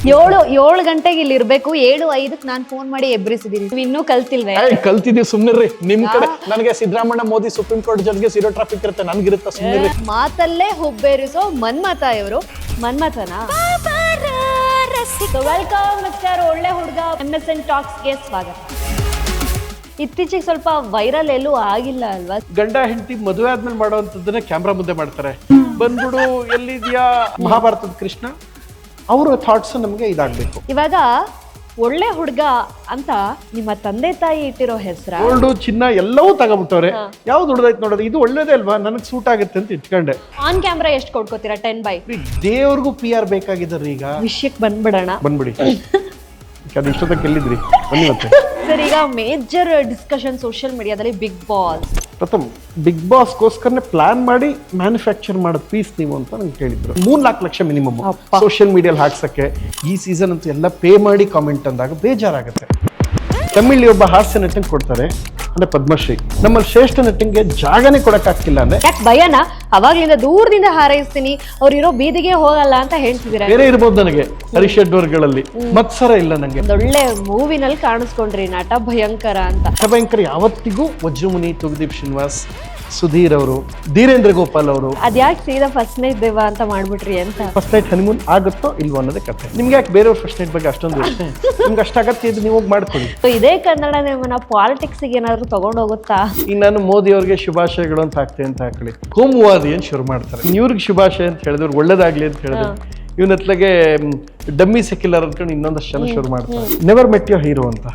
ಏಳು ಗಂಟೆಗೆ ಇಲ್ಲಿ ಇರ್ಬೇಕು, 7:05 ನಾನು ಫೋನ್ ಮಾಡಿ ಎಬ್ರಿಸಿದೀನಿ. ನೀವು ಇನ್ನೂ ಕಲ್ತಿಲ್ವೇ? ಕಲ್ತಿದೀವಿ, ಸುಮ್ನಿರ್ರಿ. ನಿಮ್ ಕಡೆ ನನಗೆ ಸಿದ್ದರಾಮಯ್ಯ ಮೋದಿ ಸುಪ್ರೀಂ ಕೋರ್ಟ್ ಜಡ್ಜ್ಗೆ ಸಿರೋ ಟ್ರಾಫಿಕ್ ಇರುತ್ತೆ, ನನ್ಗಿರುತ್ತೆ, ಸುಮ್ನಿರ್ರಿ. ಮಾತಲ್ಲೇ ಹುಬ್ಬೇರಿಸೋ ಮನ್ಮಥ ಇವರು. ಮನ್ಮಥನಾ? ವೆಲ್ಕಮ್ ಮಿಸ್ಟರ್ ಒಳ್ಳೆ ಹುಡುಗ MSN ಟಾಕ್ಸ್ಗೆ ಸ್ವಾಗತ. ಇತ್ತೀಚೆಗೆ ಸ್ವಲ್ಪ ವೈರಲ್ ಎಲ್ಲೂ ಆಗಿಲ್ಲ ಅಲ್ವಾ? ಗಂಡ ಹೆಂಡತಿ ಮದುವೆ ಆದ್ಮೇಲೆ ಮಾಡುವಂತದ್ದನ್ನ ಕ್ಯಾಮ್ರಾ ಮುಂದೆ ಮಾಡ್ತಾರೆ. ಬಂದ್ಬಿಡು ಎಲ್ಲಿದ್ಯಾ ಮಹಾಭಾರತದ ಕೃಷ್ಣ, ಅವರ ಥಾಟ್ಸ್ ನಮ್ಗೆ ಇದಾಗ್ಬೇಕು. ಇವಾಗ ಒಳ್ಳೆ ಹುಡುಗ ಅಂತ ನಿಮ್ಮ ತಂದೆ ತಾಯಿ ಇಟ್ಟಿರೋ ಹೆಸರ? ಗೋಲ್ಡು ಚಿನ್ನ ಎಲ್ಲವೂ ತಗೊಂಡ್ಬಿಟ್ಟವ್ರೆ. ಯಾವ್ದು ಹುಡುಗೈತ್ ನೋಡೋದು, ಇದು ಒಳ್ಳೇದೇ ಅಲ್ವಾ, ನನಗೆ ಸೂಟ್ ಆಗುತ್ತೆ ಅಂತ ಇಟ್ಕೊಂಡೆ. ಆನ್ ಕ್ಯಾಮ್ರಾ ಎಷ್ಟು ಕೊಡ್ಕೋತೀರಾ? 10/. ದೇವ್ರಿಗೂ PR ಬೇಕಾಗಿದ್ದಾರೆ. ಈಗ ವಿಷಯಕ್ಕೆ ಬಂದ್ಬಿಡಿ. ಅದು ಇಷ್ಟೊತ್ತಕ್ಕೆ ಎಲ್ಲಿದ್ರಿ? ಬನ್ನಿ ಮತ್ತೆ. ಸರ್, ಈಗ ಮೇಜರ್ ಡಿಸ್ಕಷನ್ ಸೋಷಿಯಲ್ ಮೀಡಿಯಾದಲ್ಲಿ ಬಿಗ್ ಬಾಸ್. ಪ್ರಥಮ್ ಬಿಗ್ ಬಾಸ್ಗೋಸ್ಕರನೇ ಪ್ಲಾನ್ ಮಾಡಿ ಮ್ಯಾನುಫ್ಯಾಕ್ಚರ್ ಮಾಡೋ ಪೀಸ್ ನೀವು ಅಂತ ನಂಗೆ ಕೇಳಿದ್ರು. 3 ಲಕ್ಷ ಮಿನಿಮಮ್ ಸೋಷಿಯಲ್ ಮೀಡಿಯಲ್ಲಿ ಹಾಕ್ಸಕ್ಕೆ. ಈ ಸೀಸನ್ ಅಂತೂ ಎಲ್ಲ ಪೇ ಮಾಡಿ ಕಾಮೆಂಟ್ ಅಂದಾಗ ಬೇಜಾರಾಗುತ್ತೆ. ತಮಿಳ್ ಒಬ್ಬ ಹಾಸ್ಯ ನಟಂಗೆ ಕೊಡ್ತಾರೆ ಅಂದ್ರೆ ಪದ್ಮಶ್ರೀ, ನಮ್ಮಲ್ಲಿ ಶ್ರೇಷ್ಠ ನಟಂಗೆ ಜಾಗನೇ ಕೊಡಕ್ಕಾಗ್ತಿಲ್ಲ ಅಂದ್ರೆ ಯಾಕೆ ಭಯನ? ಅವಾಗ್ಲಿಂದ ದೂರದಿಂದ ಹಾರೈಸ್ತೀನಿ, ಅವ್ರಿರೋ ಬೀದಿಗೆ ಹೋಗಲ್ಲ ಅಂತ ಹೇಳ್ತಿದ್ದೀರಾ. ಬೇರೆ ಇರ್ಬೋದು ನನಗೆ ಹರಿಷಡ್ವರ್ಗಳಲ್ಲಿ, ಮತ್ಸರ ಇಲ್ಲ ನಂಗೆ. ಒಂದೊಳ್ಳೆ ಮೂವಿನಲ್ಲಿ ಕಾಣಿಸ್ಕೊಂಡ್ರಿ ನಟ ಭಯಂಕರ ಅಂತ. ಭಯಂಕರ ಯಾವತ್ತಿಗೂ ವಜ್ರಮುನಿ, ತುಗದೀಪ್ ಶ್ರೀನಿವಾಸ್, ಸುಧೀರ್ ಅವರು, ಧೀರೇಂದ್ರ ಗೋಪಾಲ್ ಅವರು. ಅದ್ಯಾಕೆ ಸೀದಾ ಫಸ್ಟ್ ನೈಟ್ ದೇವ ಅಂತ ಮಾಡ್ಬಿಟ್ರಿ ಅಂತ? ಫಸ್ಟ್ ನೈಟ್ ಹನಿಮೂನ್ ಆಗುತ್ತೋ ಇಲ್ವೋ ಅನ್ನೋದೇ ಕಥೆ. ನಿಮ್ಗೆ ಯಾಕೆ ಬೇರೆಯವ್ರ ಫಸ್ಟ್ ನೈಟ್ ಬಗ್ಗೆ ಅಷ್ಟೊಂದು ಯೋಚನೆ? ನಿಮ್ಗೆ ಅಷ್ಟು ಅಗತ್ಯ ಇದ್ದು ನೀವು ಹೋಗಿ ಮಾಡ್ಕೊಳ್ಳಿ. ಇದೇ ಕನ್ನಡ ನಿಮ್ಮನ್ನ ಪಾಲಿಟಿಕ್ಸ್ಗೆ ಏನಾದ್ರು ತಗೊಂಡೋಗುತ್ತಾ? ಈಗ ನಾನು ಮೋದಿ ಅವ್ರಿಗೆ ಶುಭಾಶಯಗಳು ಅಂತ ಹಾಕ್ತೇನೆ ಅಂತ ಹಾಕೊಳ್ಳಿ, ಕೋಮುವಾದಿ ಅಂತ ಶುರು ಮಾಡ್ತಾರೆ. ಇವ್ರಿಗೆ ಶುಭಾಶಯ ಅಂತ ಹೇಳಿದ್ರು, ಒಳ್ಳೇದಾಗ್ಲಿ ಅಂತ ಹೇಳಿದ್ರು, ಇವನತ್ಲಾಗೆ ಡಮ್ಮಿ ಸೆಕ್ಯುಲರ್ ಅಂದ್ಕೊಂಡು ಇನ್ನೊಂದಷ್ಟು ಜನ ಶುರು ಮಾಡ್ತಾರೆ. ನೆವರ್ ಮೆಟ್ ಯೋರ್ ಹೀರೋ ಅಂತ.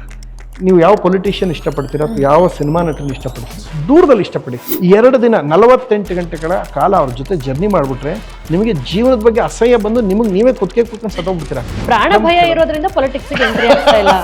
ನೀವು ಯಾವ ಪೊಲಿಟಿಷಿಯನ್ ಇಷ್ಟಪಡ್ತೀರಾ ಅಥವಾ ಯಾವ ಸಿನಿಮಾ ನಟನ ಇಷ್ಟಪಡ್ತೀರಾ, ದೂರದಲ್ಲಿ ಇಷ್ಟಪಡಿ. 2 ದಿನ 48 ಗಂಟೆಗಳ ಕಾಲ ಅವ್ರ ಜೊತೆ ಜರ್ನಿ ಮಾಡ್ಬಿಟ್ರೆ ನಿಮಗೆ ಜೀವನದ ಬಗ್ಗೆ ಅಸಹ್ಯ ಬಂದು ನಿಮಗೆ ನೀವೇ ಕುತ್ಕೊಂಡು ಸತ್ತೋಗ್ಬಿಡ್ತೀರಾ. ಪ್ರಾಣ ಭಯ ಇರೋದ್ರಿಂದ ಪೊಲಿಟಿಕ್ಸ್ಗೆ ಎಂಟ್ರಿ ಆಗ್ತಾ ಇಲ್ಲ.